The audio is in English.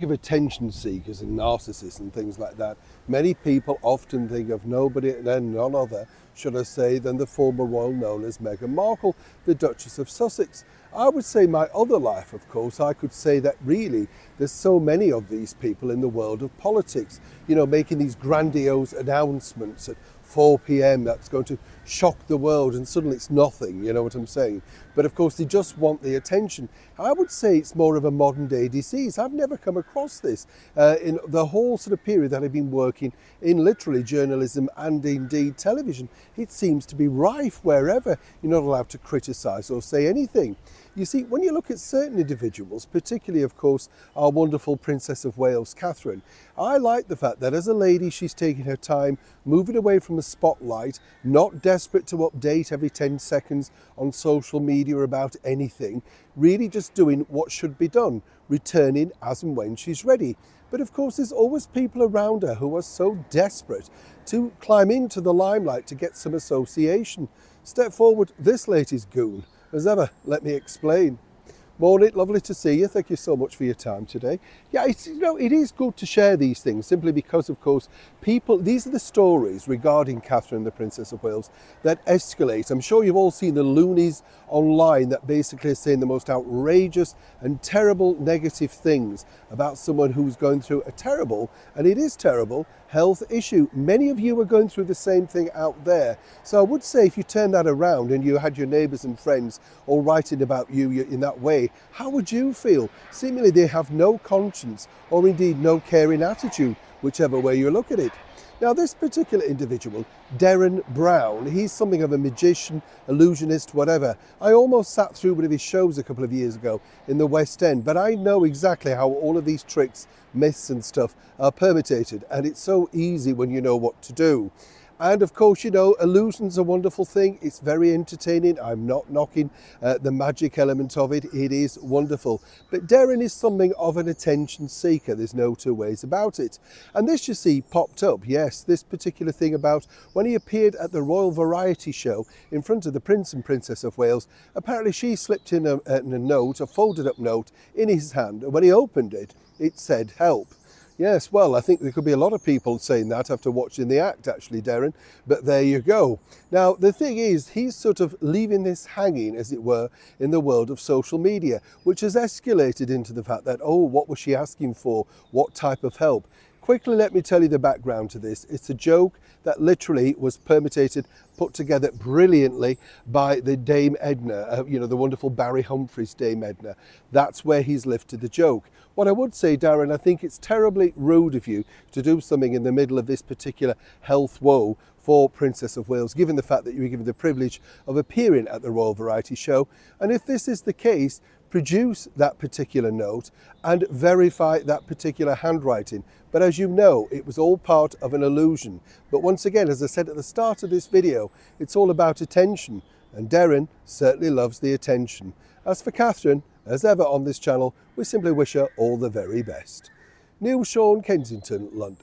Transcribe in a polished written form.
Of attention seekers and narcissists and things like that, many people often think of nobody and none other, should I say, than the former royal known as Meghan Markle, the Duchess of Sussex. I would say my other life, of course, I could say that really there's so many of these people in the world of politics, you know, making these grandiose announcements at 4 p.m. that's going to shock the world, and suddenly it's nothing, you know what I'm saying? But of course they just want the attention. I would say it's more of a modern day disease. I've never come across this in the whole sort of period that I've been working in literally journalism and indeed television. It seems to be rife wherever. You're not allowed to criticise or say anything. You see, when you look at certain individuals, particularly, of course, our wonderful Princess of Wales, Catherine, I like the fact that as a lady, she's taking her time, moving away from the spotlight, not desperate to update every 10 seconds on social media about anything, really just doing what should be done, returning as and when she's ready. But of course, there's always people around her who are so desperate to climb into the limelight to get some association. Step forward, this latest goon. As ever, let me explain. Morning, lovely to see you. Thank you so much for your time today. Yeah, it is good to share these things simply because, of course, these are the stories regarding Catherine, the Princess of Wales, that escalate. I'm sure you've all seen the loonies online that basically are saying the most outrageous and terrible negative things about someone who's going through a terrible, and it is terrible, health issue. Many of you are going through the same thing out there. So I would say if you turn that around and you had your neighbours and friends all writing about you in that way, how would you feel? Seemingly they have no conscience or indeed no caring attitude, whichever way you look at it. Now this particular individual, Derren Brown, he's something of a magician, illusionist, whatever. I almost sat through one of his shows a couple of years ago in the West End, but I know exactly how all of these tricks, myths and stuff are permutated, and it's so easy when you know what to do. And of course, you know, illusion's a wonderful thing. It's very entertaining. I'm not knocking the magic element of it. It is wonderful. But Derren is something of an attention seeker. There's no two ways about it. And this, you see, popped up. Yes, this particular thing about when he appeared at the Royal Variety Show in front of the Prince and Princess of Wales. Apparently she slipped in a note, a folded up note in his hand. And when he opened it, it said, "Help." Yes, well, I think there could be a lot of people saying that after watching the act, actually, Derren, but there you go. Now, the thing is, he's sort of leaving this hanging, as it were, in the world of social media, which has escalated into the fact that, oh, what was she asking for? What type of help? Quickly, let me tell you the background to this. It's a joke that literally was permutated, put together brilliantly by the Dame Edna, you know, the wonderful Barry Humphries Dame Edna. That's where he's lifted the joke. What I would say, Darren, I think it's terribly rude of you to do something in the middle of this particular health woe for Princess of Wales, given the fact that you were given the privilege of appearing at the Royal Variety Show. And if this is the case, produce that particular note and verify that particular handwriting. But as you know, it was all part of an illusion. But once again, as I said at the start of this video, it's all about attention, and Derren certainly loves the attention. As for Catherine, as ever on this channel, we simply wish her all the very best. Neil Sean, Kensington, London.